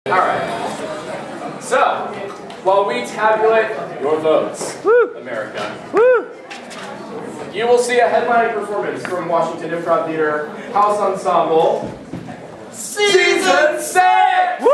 Alright. So, while we tabulate your votes, America, you will see a headlining performance from Washington Improv Theater House Ensemble Season 6! Woo!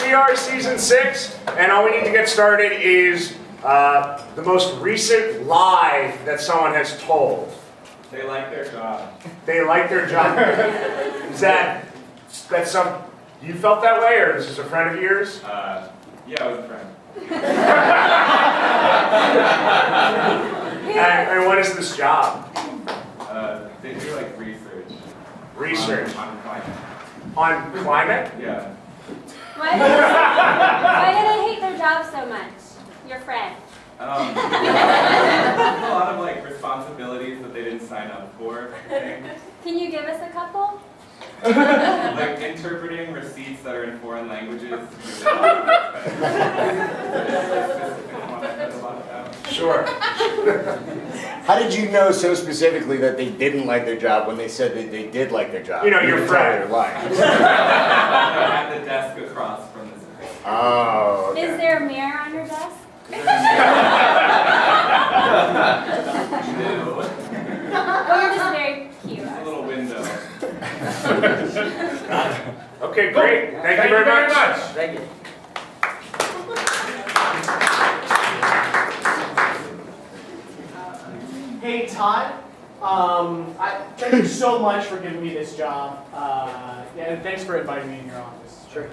We are Season 6, and all we need to get started is the most recent lie that someone has told. They like their job. They like their job. Is that some... You felt that way, or is this a friend of yours? Yeah, it was a friend. And what is this job? They do like research. Research. On climate. On climate? Yeah. Why do they hate their job so much? Your friend. There's a lot of like responsibilities that they didn't sign up for. I think. Can you give us a couple? Like interpreting receipts that are in foreign languages. Sure. How did you know so specifically that they didn't like their job when they said that they did like their job? You know, your friend. At the desk across from this place. Oh, okay. Is there a mirror on your desk? No. Or you're just very cute? It's a little window. Okay, great. Thank you very much. Thank you. Hey Todd, thank you so much for giving me this job. And thanks for inviting me in your office. Sure.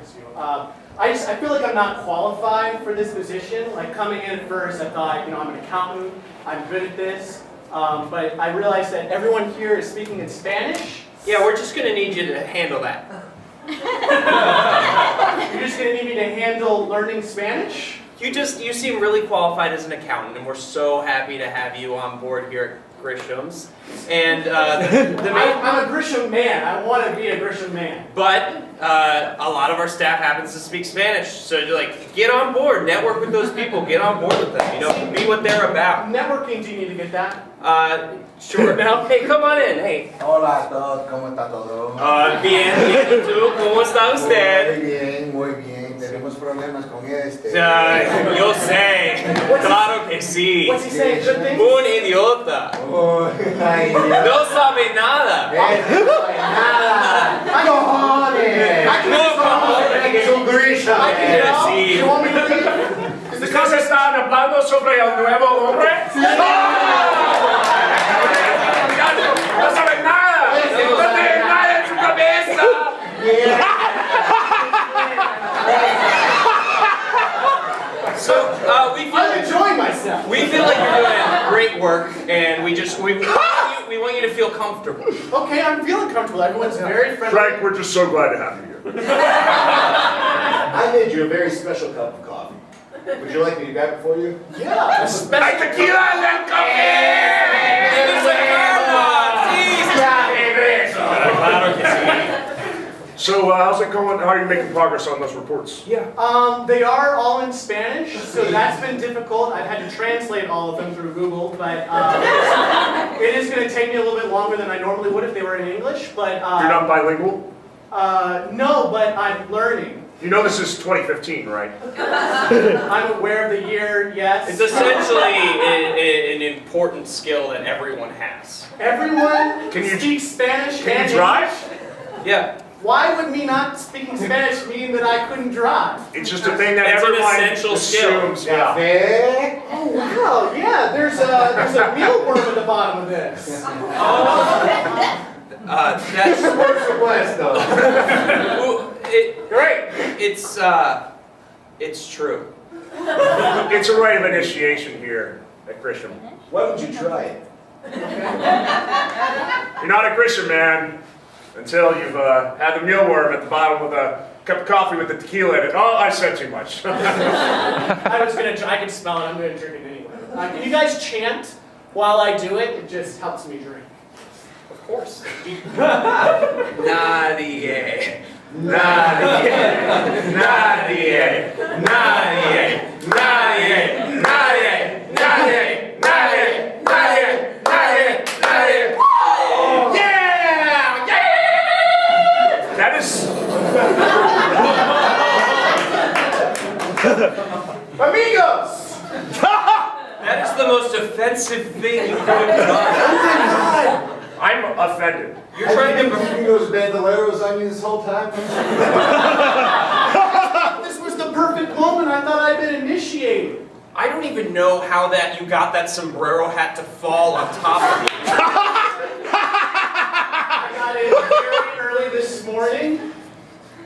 I feel like I'm not qualified for this position. Like coming in at first, I thought, I'm an accountant, I'm good at this. But I realized that everyone here is speaking in Spanish. Yeah, we're just going to need you to handle that. You're just going to need me to handle learning Spanish? You seem really qualified as an accountant, and we're so happy to have you on board here at Grisham's. And I'm a Grisham man. I want to be a Grisham man. But a lot of our staff happens to speak Spanish, so get on board, network with those people, get on board with them, be what they're about. Networking, do you need to get that? Sure. Now, hey, come on in, hey. Hola a todos, ¿cómo está todo? Bien, bien, ¿y tú? ¿Cómo está usted? Muy bien, muy bien. Tenemos problemas con este. Yo sé, claro que sí. What's he saying? Good things? Un idiota. Oh, ay, No sabe nada. nada. ¡Cojones! No, cojones. Es un Grisham. Sí. You want me to leave? ¿Ustedes están hablando sobre el nuevo hombre? ¡No saben nada! ¡No tienen nada en su cabeza! So, I'm enjoying myself. we feel like you're doing great work, and we want you to feel comfortable. Okay, I'm feeling comfortable. Everyone's very friendly. Frank, we're just so glad to have you here. I made you a very special cup of coffee. Would you like me to grab it for you? Yeah. ¡Hay tequila en el So, how's it going? How are you making progress on those reports? Yeah. They are all in Spanish, so that's been difficult. I've had to translate all of them through Google, but it is going to take me a little bit longer than I normally would if they were in English. But You're not bilingual? no, but I'm learning. You know this is 2015, right? I'm aware of the year, yes. It's essentially an important skill that everyone has. Everyone Can you- speaks Spanish Can and you drive? Yeah. Why would me not speaking Spanish mean that I couldn't drive? It's just a thing that It's an everyone essential skill. assumes. Yeah. Café. Oh wow, yeah, there's a mealworm at the bottom of this. That's Por supuesto. Great. It's true. It's a rite of initiation here at Grisham. Why don't you try it? You're not a Grisham man until you've had the mealworm at the bottom with a cup of coffee with the tequila in it. Oh, I said too much. I can smell it, I'm gonna drink it anyway. Can you guys chant while I do it? It just helps me drink. Of course. Nadie. Nadie. Yeah! That is... Amigos! That is the most offensive thing you could have done. I'm offended. You're trying to... keeping those bandoleros on you this whole time? This was the perfect moment. I thought I'd been initiated. I don't even know how that you got that sombrero hat to fall on top of you. I got in very early this morning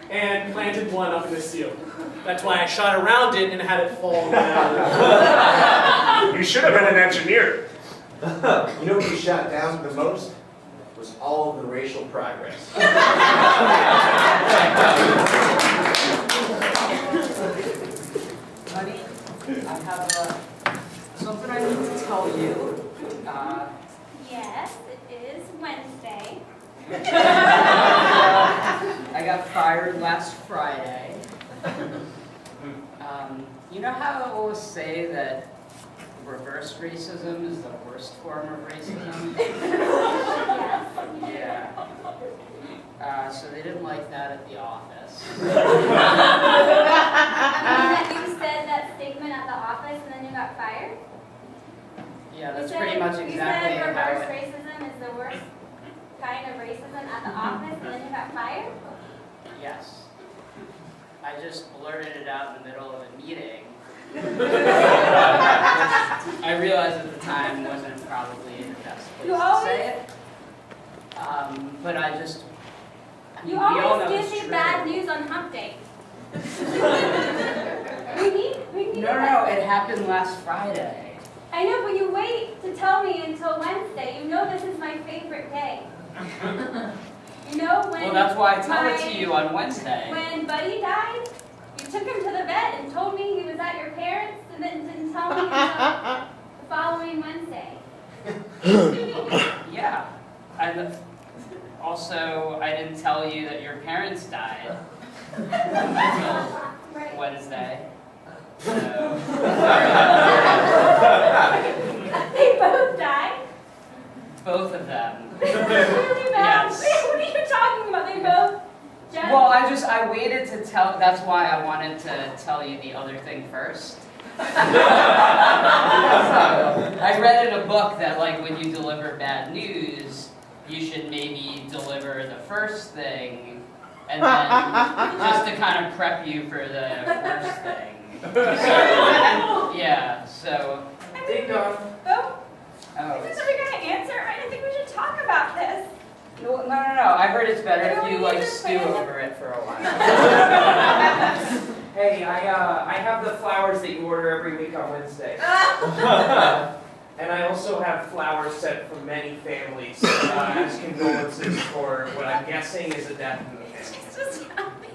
and planted one up in the ceiling. That's why I shot around it and had it fall down. You should have been an engineer. You know what you shot down the most? Was all of the racial progress. Honey, I have something I need to tell you. Yes, it is Wednesday. I got fired last Friday. You know how I always say that reverse racism is the worst form of racism? Yes. Yeah. So they didn't like that at the office. I mean that you said that statement at the office and then you got fired? Yeah, that's You said- pretty much exactly You said how reverse it... racism is the worst kind of racism at the office and then you got fired? Yes. I just blurted it out in the middle of a meeting. I realized at the time wasn't probably the best place You to always- say it. But I just... I mean, You we all always know give it's me true. bad news on hump day. we need No, it happened last Friday. I know, but you wait to tell me until Wednesday. You know this is my favorite day. You know when Well, that's why I tell it to my- you on Wednesday. When Buddy died, you took him to the vet and told me he was at your parents and then didn't tell me until the following Wednesday. Yeah. Also, I didn't tell you that your parents died until Right. Wednesday. So, They both died? both of them. Really bad? Yes. What are you talking about? They both just... Well, I waited to tell, that's why I wanted to tell you the other thing first. I read in a book that, like, when you deliver bad news, you should maybe deliver the first thing, and then just to kind of prep you for the worst thing. So, yeah, so, Ding dong. Oh, oh. is this what you're going to answer? I don't think we should talk about this. No, I heard it's better No, if you, we like, just stew planned it. over it for a while. Hey, I have the flowers that you order every week on Wednesday. And I also have flowers sent from many families as condolences for what I'm guessing is a death in the family. Just help me.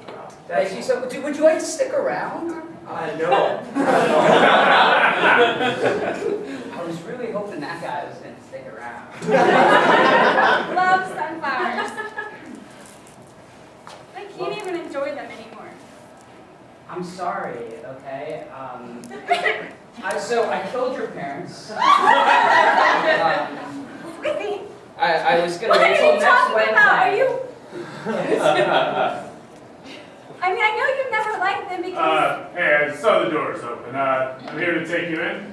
Thank you so much. Would you like to stick around? No. I was really hoping that guy was going to stick around. Love sunflowers. I can't even enjoy them anymore. I'm sorry, okay? So I killed your parents. I was going to What wait are till you next talking Wednesday. about? Are you... I mean, I know you've never liked them because... Hey, I saw the doors open. I'm here to take you in.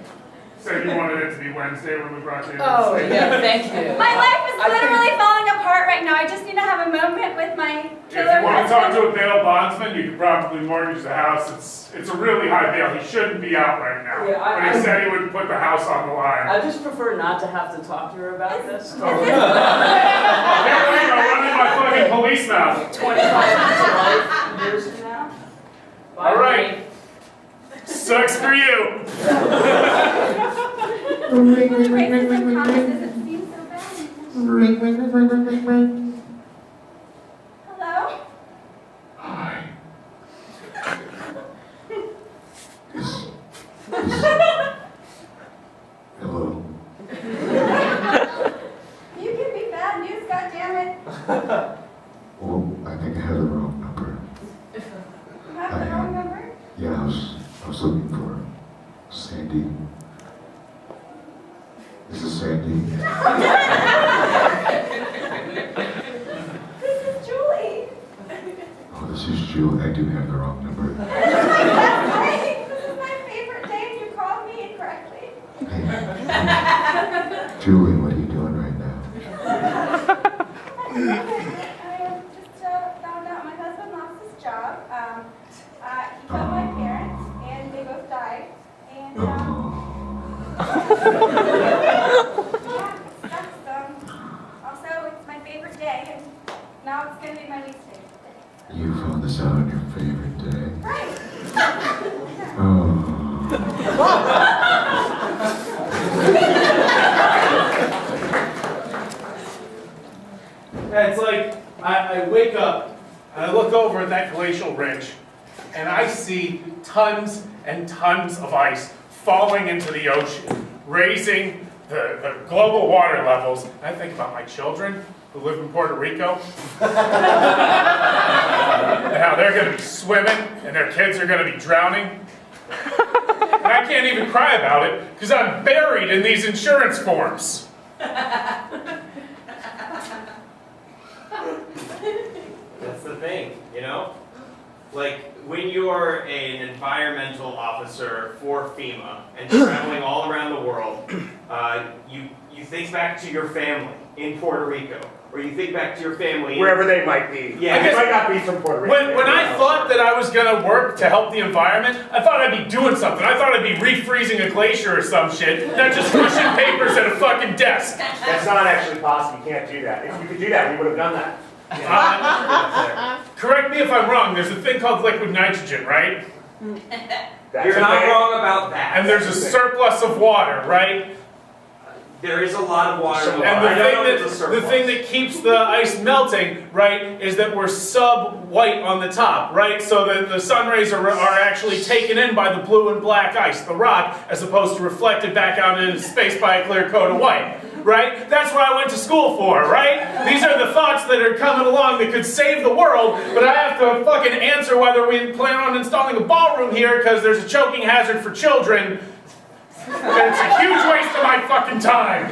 Said you wanted it to be Wednesday when we brought you in. Oh, yeah, thank you. My life is literally falling apart right now. I just need to have a moment with my If killer you want to talk husband. to a bail bondsman, you could probably mortgage the house. It's a really high bail. He shouldn't be out right now. Yeah, but he said he would put the house on the line. I just prefer not to have to talk to her about this. Can't believe I'm running my fucking police now. 25 years from now. Bye, All right. honey. Sucks for you. Racism promises it seems so bad. Hello? Hi. Hello. You give me bad news, goddammit. Oh, I think I had the wrong number. You have was looking for Sandy. This is Sandy. This is Julie. Oh, this is Julie. I do have the wrong number. That's right. This is my favorite day and you called me incorrectly. Hey, Julie, what are you doing right now? I just found out my husband lost his job. He killed my parents and they both died. And yeah, that's also it's my favorite day and now it's gonna be my least favorite day. You found this out on your favorite day. Right. Oh. Yeah, it's like I wake up and I look over at that glacial ridge and I see tons and tons of ice falling into the ocean, raising the global water levels. And I think about my children who live in Puerto Rico and how they're going to be swimming and their kids are going to be drowning. And I can't even cry about it because I'm buried in these insurance forms. That's the thing, you know? Like, when you're an environmental officer for FEMA and traveling all around the world, you think back to your family in Puerto Rico, or you think back to your family Wherever they might be. Yeah. They might not be from Puerto Rico. When I thought that I was going to work to help the environment, I thought I'd be doing something. I thought I'd be refreezing a glacier or some shit, not just pushing papers at a fucking desk. That's not actually possible. You can't do that. If you could do that, we would have done that. Correct me if I'm wrong, there's a thing called liquid nitrogen, right? That's You're a not thing. wrong about that. And there's a surplus of water, right? There is a lot of water. And I don't know if it's a the surplus. thing that keeps the ice melting, right, is that we're sub-white on the top, right? So that the sun rays are actually taken in by the blue and black ice, the rock, as opposed to reflected back out into space by a clear coat of white, right? That's what I went to school for, right? These are the thoughts that are coming along that could save the world, but I have to fucking answer whether we plan on installing a ballroom here because there's a choking hazard for children. And it's a huge waste of my fucking time.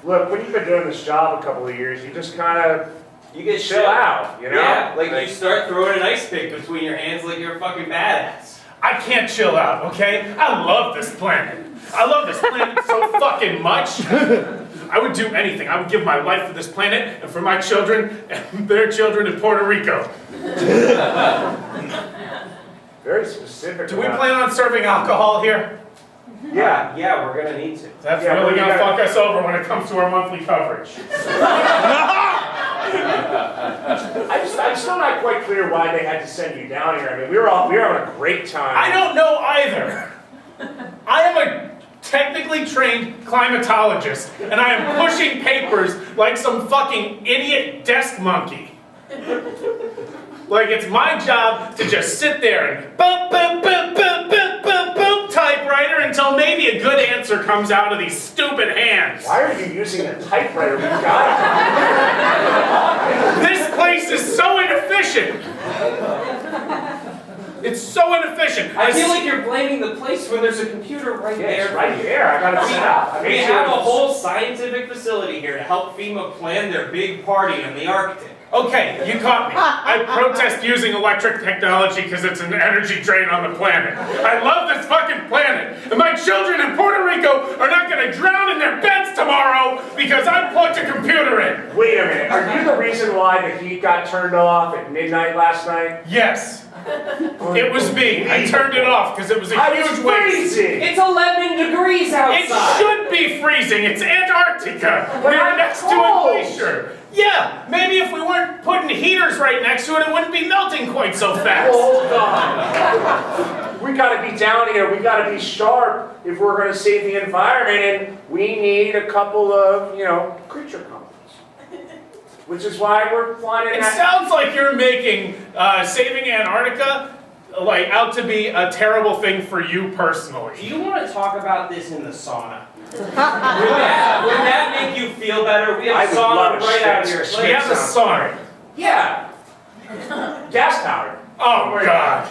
Look, when you've been doing this job a couple of years, you just kind of You get chill out, you know? Yeah, like you start throwing an ice pick between your hands like you're a fucking badass. I can't chill out, okay? I love this planet. I love this planet so fucking much. I would do anything. I would give my life for this planet and for my children and their children in Puerto Rico. Very specific. Do we plan on serving alcohol here? Yeah. Yeah, we're gonna need to. That's Yeah, really but gonna we fuck us over when it comes to our monthly coverage. I'm still not quite clear why they had to send you down here. I mean, we were having a great time. I don't know either. I am a technically trained climatologist, and I am pushing papers like some fucking idiot desk monkey. Like it's my job to just sit there and boop, boop, boop, boop, boop, boop, boop, typewriter until maybe a good answer comes out of these stupid hands. Why are you using a typewriter? We've got This place is so inefficient. It's so inefficient. I feel like you're blaming the place when there's a computer right Yeah, there. it's right here. I got it set up. I We made have sure a it's- whole scientific facility here to help FEMA plan their big party in the Arctic. Okay, you caught me. I protest using electric technology because it's an energy drain on the planet. I love this fucking planet. And my children in Puerto Rico are not going to drown in their beds tomorrow because I plugged a computer in. Wait a minute. Are you the reason why the heat got turned off at midnight last night? Yes. It was me. I turned it off because it was a huge waste. freezing. It's 11 degrees It outside. should be freezing. It's Antarctica. We're I'm next to a cold. glacier. Yeah, maybe if we weren't putting heaters right next to it, it wouldn't be melting quite so fast. Hold on. We gotta be down here. We gotta be sharp if we're gonna save the environment, and we need a couple of, creature comforts. Which is why we're flying in It that. sounds like you're making saving Antarctica out to be a terrible thing for you Do personally. you want to talk about this in the sauna? would that make you feel better? We I have a would love sauna a right out shit. here. We have a sauna. Yeah. Gas powered. Oh God.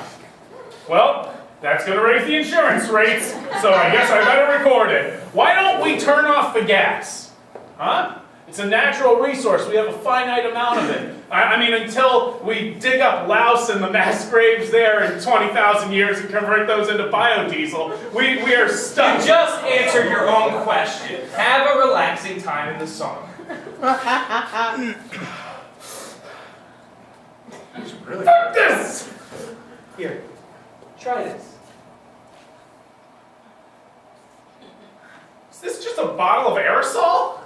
Well, That's gonna raise the insurance rates, so I guess I better record it. Why don't we turn off the gas? Huh? It's a natural resource. We have a finite amount of it. I mean, until we dig up Laos and the mass graves there in 20,000 years and convert those into biodiesel, we are stuck. You just answered your own question. Have a relaxing time in the sun. He's really. Fuck this! Here, try this. Is this just a bottle of aerosol?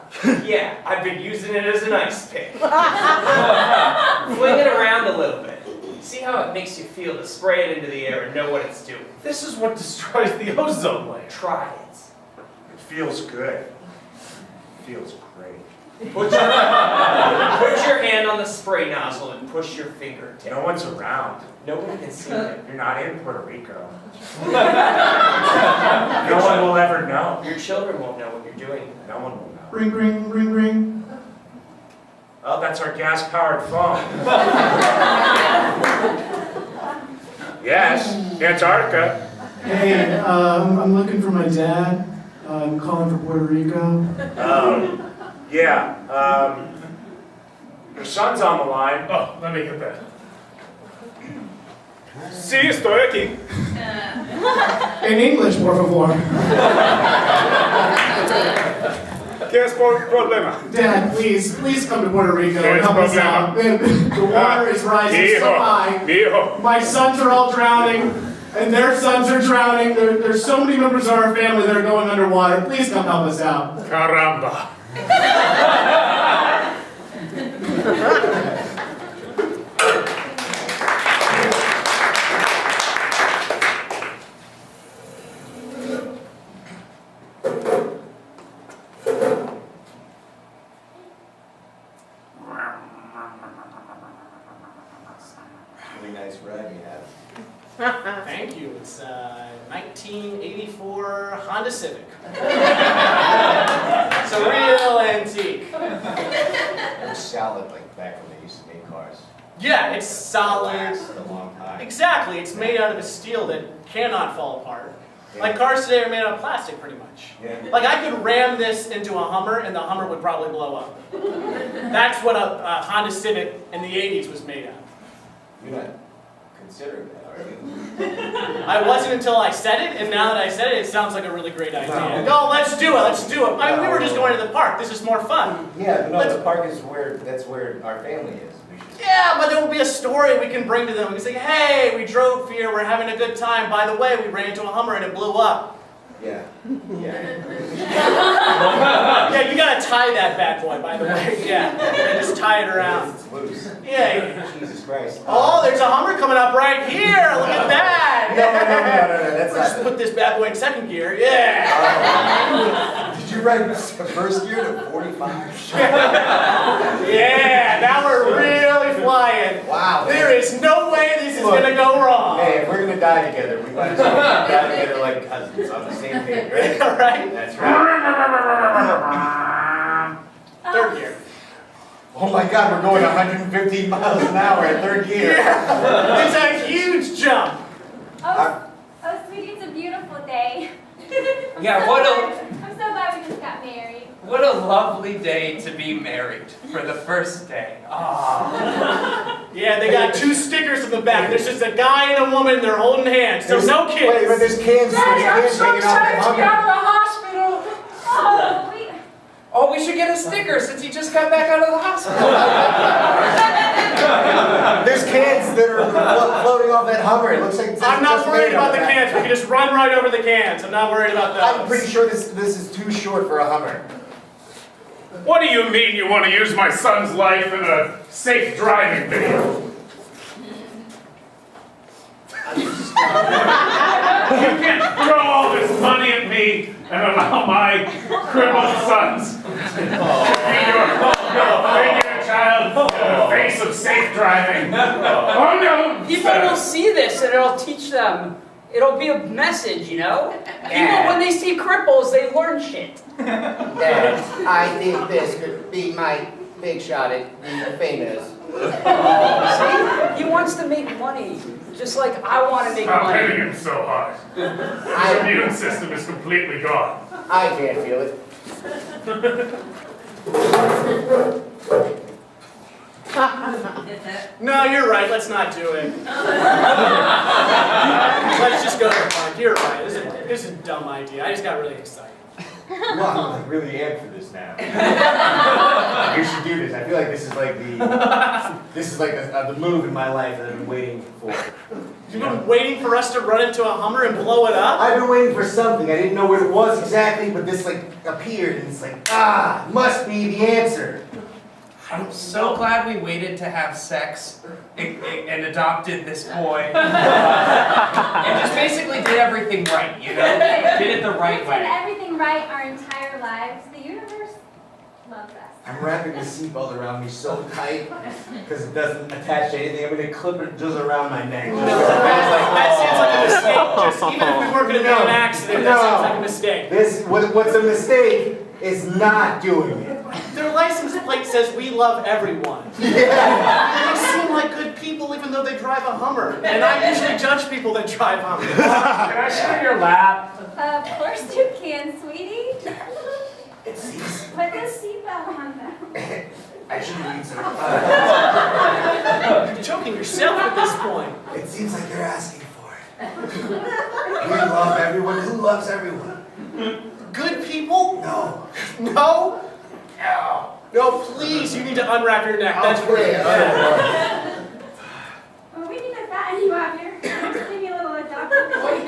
Yeah, I've been using it as an ice pick. Fling it around a little bit. See how it makes you feel to spray it into the air and know what it's doing. This is what destroys the ozone layer. Try it. It feels good. It feels great. Put your hand on the spray nozzle and push your finger down. No one's around. Nobody can see it. You're not in Puerto Rico. No one will ever know. Your children won't know what you're doing. No one will know. Ring, ring, ring, ring. Oh, that's our gas-powered phone. Yes, Antarctica. Hey, I'm looking for my dad. I'm calling from Puerto Rico. Yeah. Your son's on the line. Oh, let me get that. Sí, estoy aquí. In English, por favor. ¿Qué es por problema? Dad, please come to Puerto Rico and Yes, help us problema. out. The water is rising so high. Hijo. My sons are all drowning, and their sons are drowning. There's so many members of our family that are going underwater. Please come help us out. Caramba. Really nice ride you have. Thank you. It's 1984 Honda Civic. It's a real antique. It was solid like back when they used to make cars. Yeah, it's solid. Lasted a long time. Exactly. It's made out of a steel that cannot fall apart. Like cars today are made out of plastic, pretty much. Yeah. Like I could ram this into a Hummer, and the Hummer would probably blow up. That's what a Honda Civic in the 80s was made of. You're not considering that, are you? I wasn't until I said it, and now that I said it, it sounds like a really great idea. No, let's do it. Let's do it. I mean, we were just going to the park. This is more fun. Yeah, but no, the park is that's where our family is. We should... Yeah, but there will be a story we can bring to them. We can say, hey, we drove here, we're having a good time. By the way, we ran into a Hummer and it blew up. Yeah. Yeah. Yeah, you gotta tie that bad boy, by the way. Yeah, just tie it around. It's loose. Yeah. Jesus Christ. Oh, there's a Hummer coming up right here. Look at that. No, that's Let's not just put this bad boy in second gear. Yeah. Did you ride first gear to 45? Yeah, now we're really flying. Wow. There is no way this is gonna go wrong. Hey, if we're gonna die together, we might as well die together like cousins on the same page, right? All right. That's right. Third gear. Oh my God, we're going 115 miles an hour at third gear. Yeah. It's a huge jump. Oh, sweetie, it's a beautiful day. Yeah, I'm so glad we just got married. what a lovely day to be married for the first day. Ah. Yeah, they got two stickers in the back. There's just a guy and a woman. They're holding hands. There's no kids. Wait, but there's cans hanging off that hospital. Oh, Oh, we should get a sticker since he just got back out of the hospital. There's cans that are floating off that Hummer. It looks like it's I'm not just worried made about of the that. cans. We can just run right over the cans. I'm not worried about that. I'm pretty sure this is too short for a Hummer. What do you mean you want to use my son's life in a safe driving video? You can't throw all this money at me and allow my crippled sons to be your child in the face of safe driving. Oh no! People will see this and it'll teach them. It'll be a message, you know? People, when they see cripples, they learn shit. Dad, I think this could be my big shot at being famous. See? He wants to make money. Just like I want to make Stop money. hitting him so hard. His immune system is completely gone. I can't feel it. No, you're right. Let's not do it. Let's just go to the park. You're right. This is a dumb idea. I just got really excited. Wow, I'm like really amped for this now. We should do this. I feel like this is like the move in my life that I've been waiting for. You've been waiting for us to run into a Hummer and blow it up? I've been waiting for something. I didn't know what it was exactly, but this like appeared and it's like, must be the answer. I'm so glad we waited to have sex and adopted this boy. And just basically did everything right, you know? Did it the right We've way. done everything right our entire lives. The universe loves us. I'm wrapping the seatbelt around me so tight because it doesn't attach to anything. I'm gonna clip it just around my neck. That seems like a mistake. Just even if we weren't going to be an accident, that seems like a mistake. What's a mistake is not doing it. Their license plate says we love everyone. Yeah. They seem like good people even though they drive a Hummer. And I usually judge people that drive Hummers. Can I sit in your lap? Of course you can, sweetie. It seems. Put the seatbelt on them. I should read some. You're choking yourself at this point. It seems like you're asking for it. We love everyone. Who loves everyone? Good people? No. No? No. No, please, you need to unwrap your neck. That's great. Well, we need to fatten you up here. Just give me a little adopted.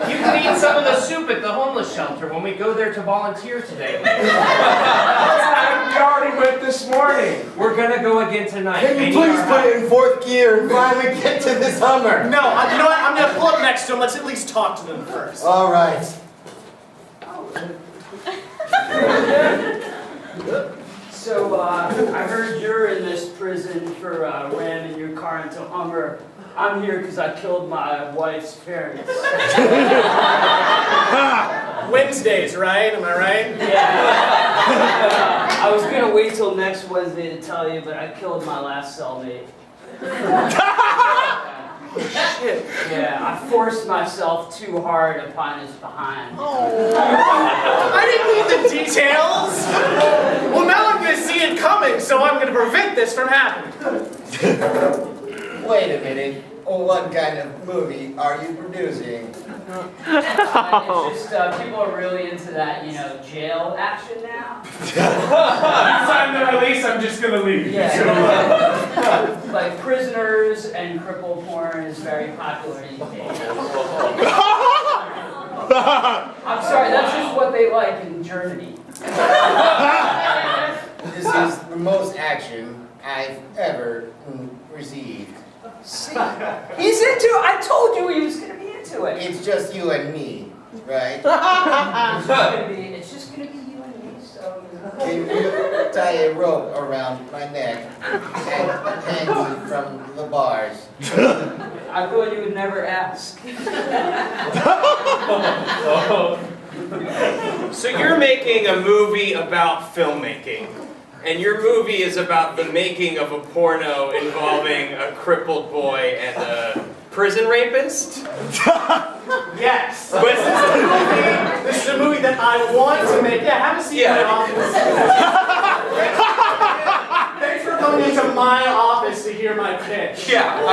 You can eat some of the soup at the homeless shelter when we go there to volunteer today. We already went this morning. We're gonna go again tonight. Can you please put it in fourth gear and finally get to this Hummer? No, you know what? I'm going to pull up next to them. Let's at least talk to them first. All right. So, I heard you're in this prison for ramming your car into a Hummer. I'm here because I killed my wife's parents. Wednesdays, right? Am I right? Yeah. I was going to wait till next Wednesday to tell you, but I killed my last cellmate. Shit. Yeah, I forced myself too hard upon his behind. I didn't need the details. Well, now I'm going to see it coming, so I'm going to prevent this from happening. Wait a minute. What kind of movie are you producing? It's just, people are really into that, you know, jail action now. Sign the release, I'm just gonna leave. Yeah, like prisoners and cripple porn is very popular these days. I'm sorry, that's just what they like in Germany. This is the most action I've ever received. See, he's into it. I told you he was going to be into it. It's just you and me, right? It's just going to be you and me, so... Can you tie a rope around my neck and hang me from the bars? I thought you would never ask. So you're making a movie about filmmaking. And your movie is about the making of a porno involving a crippled boy and a prison rapist? Yes. But this is a movie that I want to make. Yeah, have a seat in my office. Thanks for coming into my office to hear my pitch. Yeah,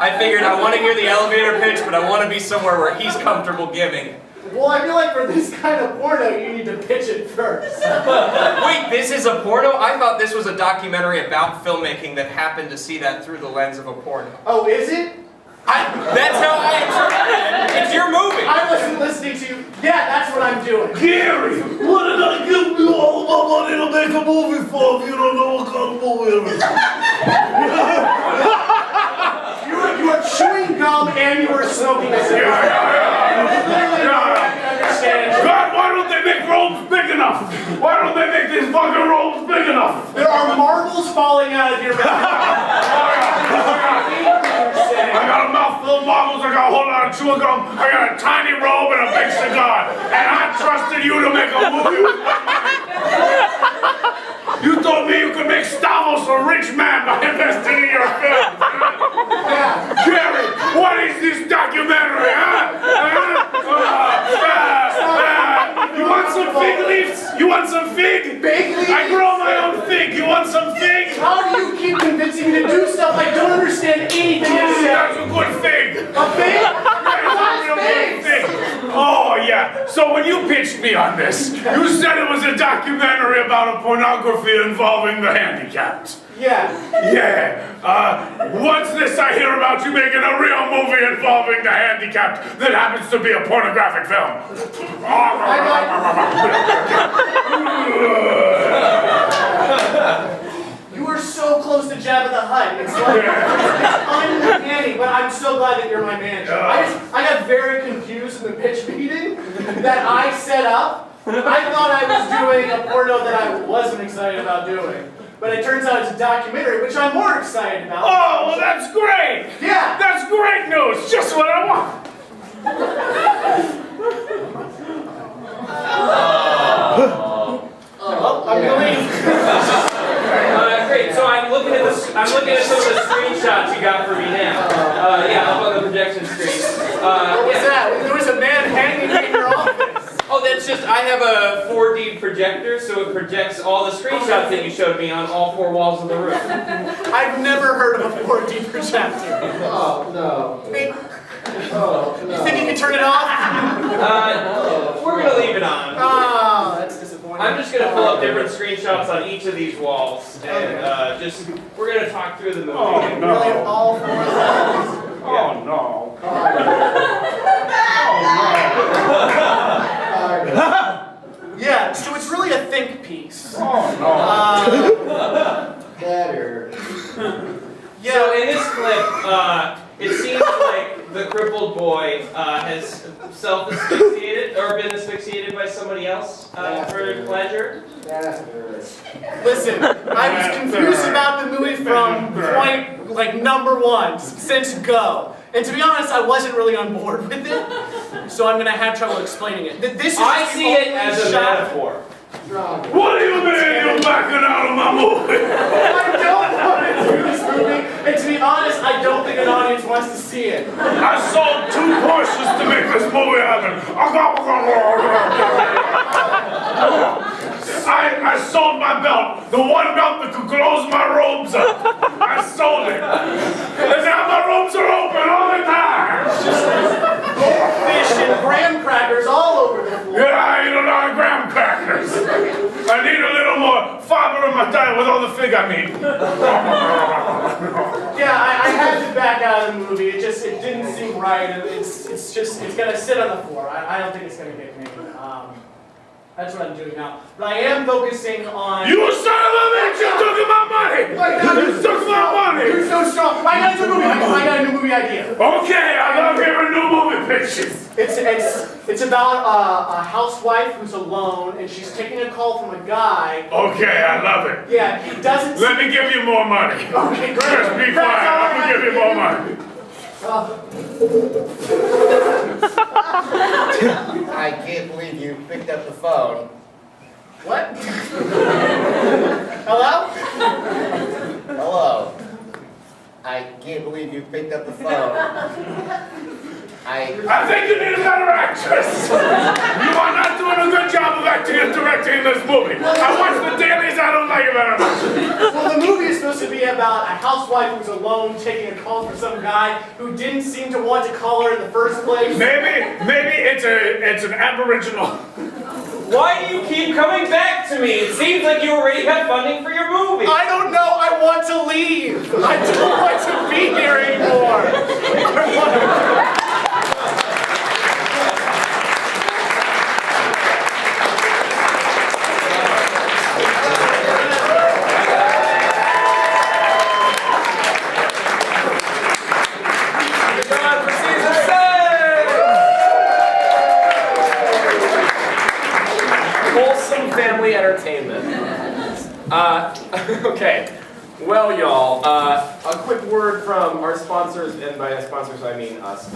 I figured I want to hear the elevator pitch, but I want to be somewhere where he's comfortable giving. Well, I feel like for this kind of porno, you need to pitch it first. Wait, this is a porno? I thought this was a documentary about filmmaking that happened to see that through the lens of a porno. Oh, is it? That's how I interpreted it. It's your movie. I wasn't listening to you. Yeah, that's what I'm doing. Gary, what did I give you all my money to make a movie for if you don't know what kind of movie it is? You were chewing gum and you were smoking a cigarette. God, why don't they make robes big enough? Why don't they make these fucking robes big enough? There are marbles falling out of your mouth. I got a mouthful of marbles, I got a whole lot of chewing gum, I got a tiny robe and a big cigar. And I trusted you to make a movie with my money. You told me you could make Stavros a rich man by investing in your film. Yeah. Gary, what is this documentary, huh? You want some fig leaves? You want some fig? Fig leaves? I grow my own fig. You want some fig? How do you keep convincing me to do stuff I don't understand anything you say? That's a good fig. A fig? That's a real good fig. Oh, yeah. So when you pitched me on this, you said it was a documentary about a pornography involving the handicapped. Yeah. Yeah. What's this I hear about you making a real movie involving the handicapped that happens to be a pornographic film? You were so close to Jabba the Hutt. It's like, it's uncanny, but I'm so glad that you're my manager. I got very confused in the pitch meeting that I set up. I thought I was doing a porno that I wasn't excited about doing. But it turns out it's a documentary, which I'm more excited about. Oh, well, that's great! Yeah! That's great news! Just what I want! Oh, I'm going. Great. So I'm looking at this. I'm looking at some of the screenshots you got for me now. Yeah, up on the projection screen. What was that? There was a man hanging in your office. Oh, that's just, I have a 4D projector, so it projects all the screenshots that you showed me on all 4 walls of the room. I've never heard of a 4D projector. Oh, no. You think you can turn it off? We're going to leave it on. Oh, that's disappointing. I'm just going to pull up different screenshots on each of these walls, and we're going to talk through the movie. Oh, no. Really, all 4 of those? Oh, no. Yeah, so it's really a think piece. Oh, no. Better. Yeah, so in this clip, it seems like the crippled boy has self-asphyxiated, or been asphyxiated by somebody else for pleasure. Listen, I was confused about the movie from point, number 1, since go. And to be honest, I wasn't really on board with it, so I'm going to have trouble explaining it. This is I see it as a metaphor. What do you mean you're backing out of my movie? I don't want to do this movie, and to be honest, I don't think an audience wants to see it. I sold 2 Porsches to make this movie happen. I sold my belt, the one belt that could close my robes up. I sold it. And now my robes are open all the time. Fish and graham crackers all over the floor. Yeah, I eat a lot of graham crackers. I need a little more fiber in my diet with all the fig I'm eating. Yeah, I had to back out of the movie. It didn't seem right. It's gonna sit on the floor. I don't think it's gonna get made. That's what I'm doing now. But I am focusing on. You son of a bitch! You took my money! You took my money! You're so strong. I got a new movie idea. Okay, I love hearing new movie pitches. It's about a housewife who's alone and she's taking a call from a guy. Okay, I love it. Yeah, he doesn't. Let me give you more money. Okay, great. Just be quiet. Let me give you more money. I can't believe you picked up the phone. What? Hello? Hello. I can't believe you picked up the phone. I think you need a better actress. You are not doing a good job of acting and directing in this movie. I watch the dailies, I don't like it very much. Well, the movie is supposed to be about a housewife who's alone taking a call from some guy who didn't seem to want to call her in the first place. Maybe it's an aboriginal. Why do you keep coming back to me? It seems like you already have funding for your movie. I don't know. I want to leave. I don't want to be here anymore. Family entertainment. Okay. Well, y'all, a quick word from our sponsors, and by sponsors I mean us,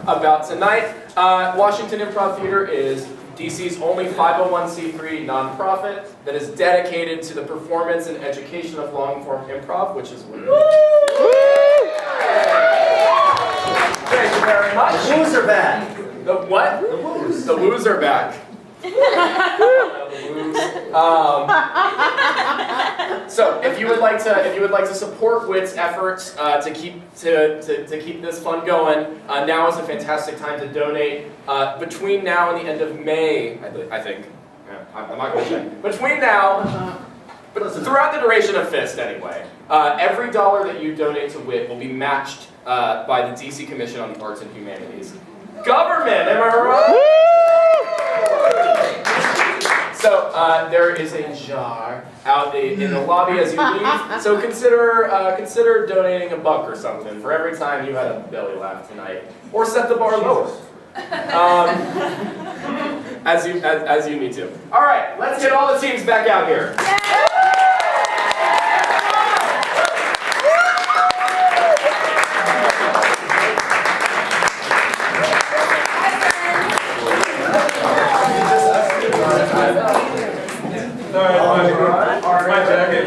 about tonight. Washington Improv Theater is DC's only 501c3 nonprofit that is dedicated to the performance and education of long-form improv, which is what back. The what? The woos. The woos are back. So if you would like to support WIT's efforts to keep this fund going, now is a fantastic time to donate. Between now and the end of May, I think. Yeah, I'm not going to check. Between now, but throughout the duration of FIST anyway, every dollar that you donate to WIT will be matched by the DC Commission on the Arts and Humanities. Government, am I right? So there is a jar out in the lobby as you leave. So consider donating $1 or something for every time you had a belly laugh tonight, or set the bar lower. As you need to. All right, let's get all the teams back out here.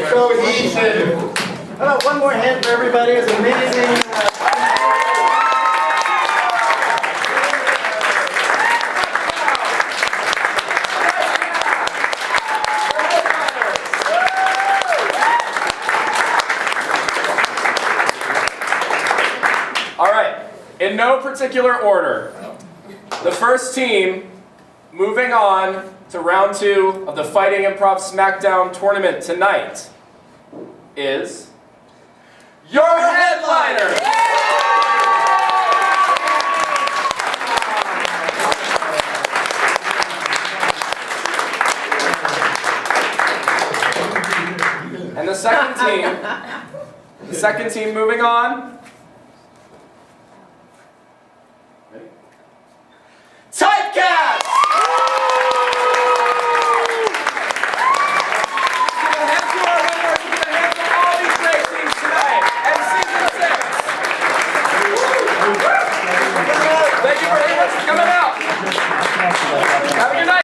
Cohesion. How about one more hand for everybody? It's amazing. All right, in no particular order, the first team moving on to round 2 of the Fighting Improv Smackdown tournament tonight is your headliner. And the second team moving on